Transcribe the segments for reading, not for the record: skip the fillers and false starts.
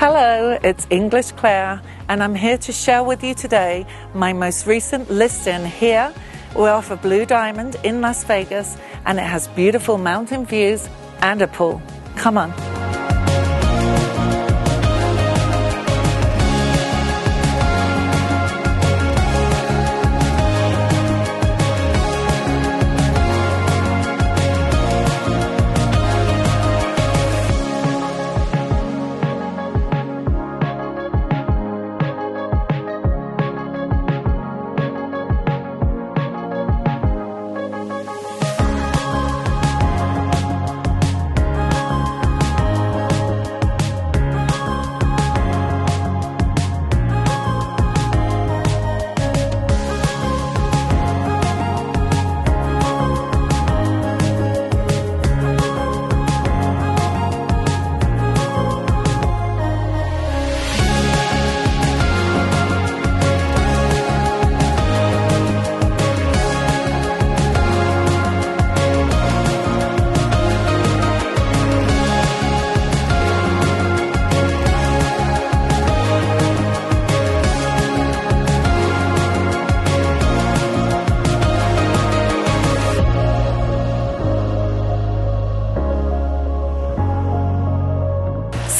Hello, it's English Claire, and I'm here to share with you today my most recent listing here. We're off a Blue Diamond in Las Vegas, and it has beautiful mountain views and a pool. Come on.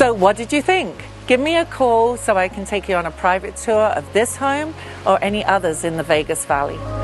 So what did you think? Give me a call so I can take you on a private tour of this home or any others in the Vegas Valley.